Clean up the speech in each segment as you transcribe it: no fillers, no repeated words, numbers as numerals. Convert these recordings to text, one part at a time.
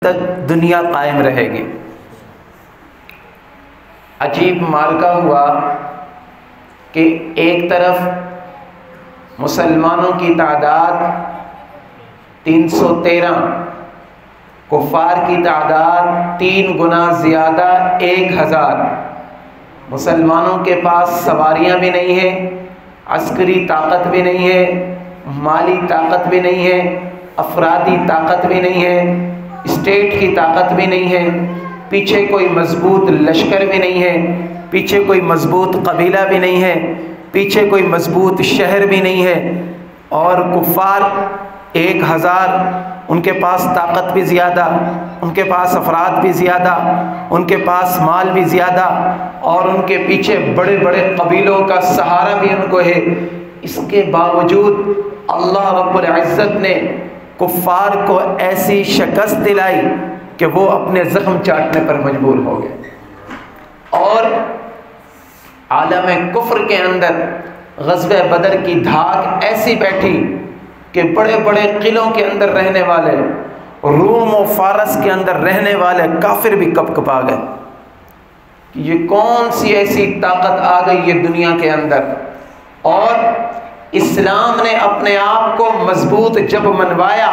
तक दुनिया कायम रहेगी। अजीब मार्का हुआ कि एक तरफ मुसलमानों की तादाद 313, कुफ़ार की तादाद 3 गुना ज़्यादा 1000। मुसलमानों के पास सवारियां भी नहीं है, अस्करी ताकत भी नहीं है, माली ताकत भी नहीं है, अफरादी ताकत भी नहीं है, स्टेट की ताकत भी नहीं है, पीछे कोई मजबूत लश्कर भी नहीं है, पीछे कोई मजबूत कबीला भी नहीं है, पीछे कोई मजबूत शहर भी नहीं है। और कुफ़ार 1000, उनके पास ताकत भी ज़्यादा, उनके पास अफराद भी ज़्यादा, उनके पास माल भी ज़्यादा, और उनके पीछे बड़े बड़े कबीलों का सहारा भी उनको है। इसके बावजूद अल्लाह रब्बुल इज़्ज़त ने कुफ़ार को ऐसी शिकस्त दिलाई कि वो अपने ज़ख्म चाटने पर मजबूर हो गए। और आलम कुफ्र के अंदर ग़ज़वे बदर की धाक ऐसी बैठी कि बड़े बड़े किलों के अंदर रहने वाले, रूम और फारस के अंदर रहने वाले काफिर भी कपकपा गए कि ये कौन सी ऐसी ताकत आ गई ये दुनिया के अंदर। और इस्लाम ने अपने आप को मजबूत जब मनवाया,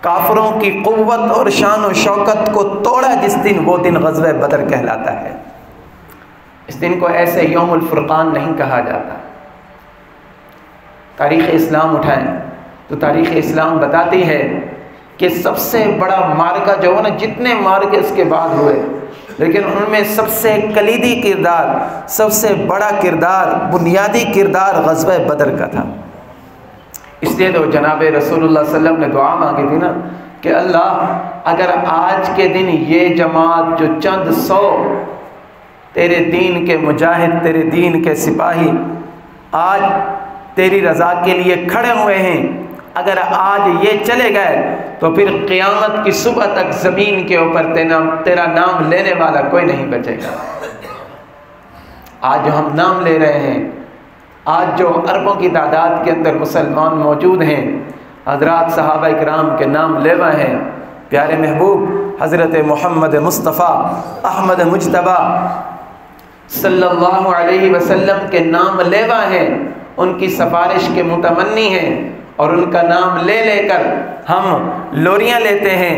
काफिरों की कुव्वत और शान और शौकत को तोड़ा जिस दिन, वो दिन ग़ज़वे बदर कहलाता है। इस दिन को ऐसे यौमुल फुरक़ान नहीं कहा जाता। तारीख़ इस्लाम उठाएं तो तारीख़ इस्लाम बताती है कि सबसे बड़ा मार्का जो है ना, जितने मार्के इसके बाद हुए, लेकिन उनमें सबसे कलीदी किरदार, सबसे बड़ा किरदार, बुनियादी किरदार ग़ज़वे बदर का था। इसलिए तो जनाब रसूलुल्लाह सल्लल्लाहु अलैहि वसल्लम ने दुआ मांगी थी ना कि अल्लाह, अगर आज के दिन ये जमात जो चंद 100 तेरे दीन के मुजाहिद, तेरे दीन के सिपाही आज तेरी रज़ा के लिए खड़े हुए हैं, अगर आज ये चले गए तो फिर क़यामत की सुबह तक ज़मीन के ऊपर तेरा नाम लेने वाला कोई नहीं बचेगा। आज जो हम नाम ले रहे हैं, आज जो अरबों की तादाद के अंदर मुसलमान मौजूद हैं, हज़रात सहाबा इकराम के नाम लेवा हैं, प्यारे महबूब हज़रत मोहम्मद मुस्तफ़ा अहमद मुज्तबा सल्लल्लाहु अलैहि वसल्लम के नाम लेवा हैं, उनकी सिफारिश के मुतमन्नी हैं, और उनका नाम ले लेकर हम लोरियां लेते हैं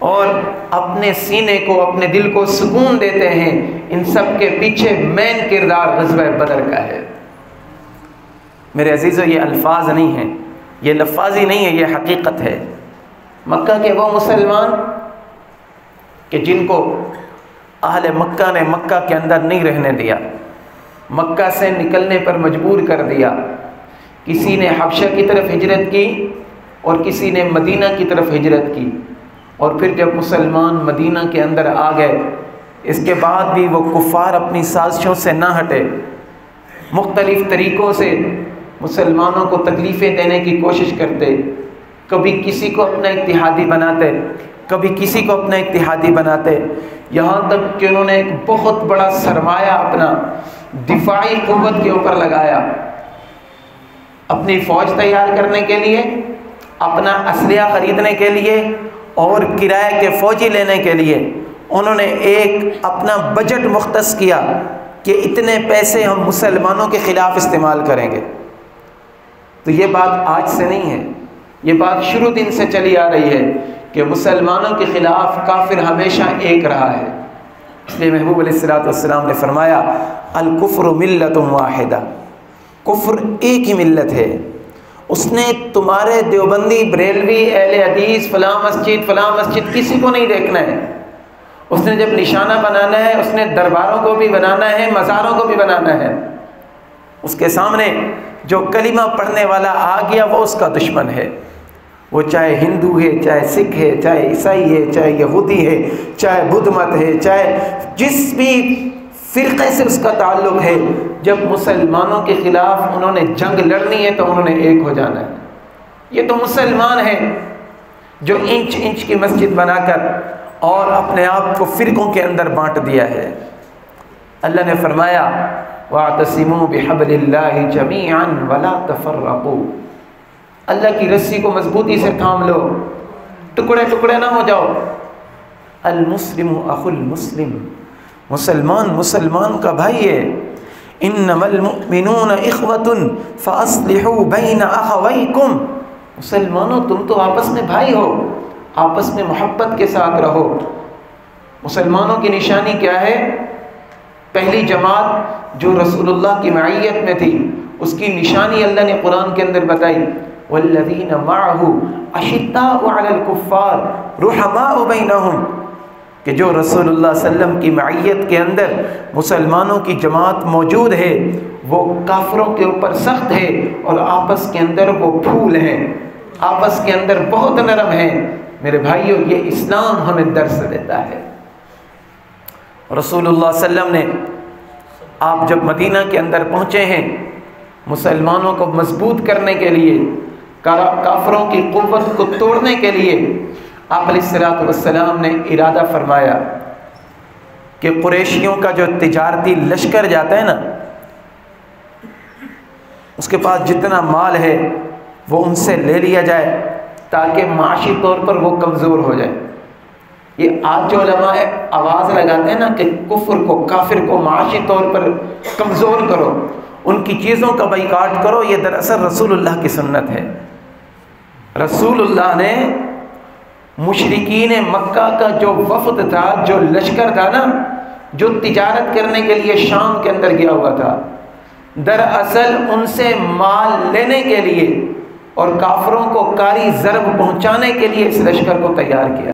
और अपने सीने को, अपने दिल को सुकून देते हैं। इन सब के पीछे मेन किरदार ग़ज़वे बदर का है। मेरे अजीज़ों, ये अल्फाज नहीं हैं, ये लफ्ज़ी नहीं है, ये हकीकत है। मक्का के वो मुसलमान कि जिनको अहले मक्का ने मक्का के अंदर नहीं रहने दिया, मक्का से निकलने पर मजबूर कर दिया। किसी ने हबशा की तरफ हिजरत की और किसी ने मदीना की तरफ हिजरत की। और फिर जब मुसलमान मदीना के अंदर आ गए, इसके बाद भी वो कुफ़ार अपनी साजिशों से ना हटे, मुख्तलिफ़ तरीक़ों से मुसलमानों को तकलीफ़ें देने की कोशिश करते। कभी किसी को अपना इत्तिहादी बनाते, कभी किसी को अपना इत्तिहादी बनाते, यहाँ तक कि उन्होंने एक बहुत बड़ा सरमाया अपना दिफाई क़ुव्वत के ऊपर लगाया। अपनी फ़ौज तैयार करने के लिए, अपना असलिया ख़रीदने के लिए और किराए के फ़ौजी लेने के लिए उन्होंने एक अपना बजट मुख्तस किया कि इतने पैसे हम मुसलमानों के ख़िलाफ़ इस्तेमाल करेंगे। तो ये बात आज से नहीं है, ये बात शुरू दिन से चली आ रही है कि मुसलमानों के ख़िलाफ़ काफिर हमेशा एक रहा है। इसलिए महबूब अलैहिस्सलातु वस्सलाम ने फरमाया, अल कुफ्रु मिल्लतुन वाहिदा, कुफ्र एक ही मिल्लत है। उसने तुम्हारे देवबंदी, बरेलवी, अहले हदीस, फ़लाँ मस्जिद किसी को नहीं देखना है। उसने जब निशाना बनाना है, उसने दरबारों को भी बनाना है, मज़ारों को भी बनाना है। उसके सामने जो कलिमा पढ़ने वाला आ गया वो उसका दुश्मन है। वो चाहे हिंदू है, चाहे सिख है, चाहे ईसाई है, चाहे यहूदी है, चाहे बुद्ध मत है, चाहे जिस भी फ़िरक़े से उसका ताल्लुक़ है, जब मुसलमानों के ख़िलाफ़ उन्होंने जंग लड़नी है तो उन्होंने एक हो जाना है। ये तो मुसलमान हैं जो इंच इंच की मस्जिद बनाकर और अपने आप को फ़िरक़ों के अंदर बांट दिया है। अल्लाह ने फरमाया, वातसिमू बिहब्लिल्लाहि जमीअन वला तफर्रक़ू, अल्लाह की रस्सी को मजबूती से थाम लो, टुकड़े टुकड़े ना हो जाओ। अल मुस्लिम अखुल मुस्लिम, मुसलमान मुसलमान का भाई है। इन्नमल मुमिनून इख्वतुन फअस्लिहू बैन अखवैकुम, मुसलमानों तुम तो आपस में भाई हो, आपस में मोहब्बत के साथ रहो। मुसलमानों की निशानी क्या है? पहली जमात जो रसूलुल्लाह की मईयत में थी, उसकी निशानी अल्लाह ने कुरान के अंदर बताई, वल्लज़ीना मअहू अशिद्दाउ अलल कुफ़्फ़ार रुहमाउ बैनहुम, कि जो रसूलुल्लाह सल्लम की मईयत के अंदर मुसलमानों की जमात मौजूद है, वो काफिरों के ऊपर सख्त है और आपस के अंदर वो फूल हैं, आपस के अंदर बहुत नरम है। मेरे भाइयों, ये इस्लाम हमें दर्स देता है। रसूलुल्लाह सल्लम ने, आप जब मदीना के अंदर पहुँचे हैं, मुसलमानों को मजबूत करने के लिए, काफिरों की कुव्वत को तोड़ने के लिए आप अलैहिस्सलातु वस्सलाम ने इरादा फरमाया कि कुरैशियों का जो तिजारती लश्कर जाता है ना, उसके पास जितना माल है वो उनसे ले लिया जाए ताकि माशी तौर पर वो कमज़ोर हो जाए। ये आज जो उलमा आवाज़ लगाते हैं ना कि कुफ्र को, काफिर को माशी तौर पर कमज़ोर करो, उनकी चीज़ों का बाइकाट करो, ये दरअसल रसूलुल्लाह की सुन्नत है। रसूलुल्लाह ने मुशरिकीन मक्का का जो वफ़द था, जो लश्कर था ना, जो तिजारत करने के लिए शाम के अंदर गया हुआ था, दरअसल उनसे माल लेने के लिए और काफिरों को कारी ज़रब पहुंचाने के लिए इस लश्कर को तैयार किया।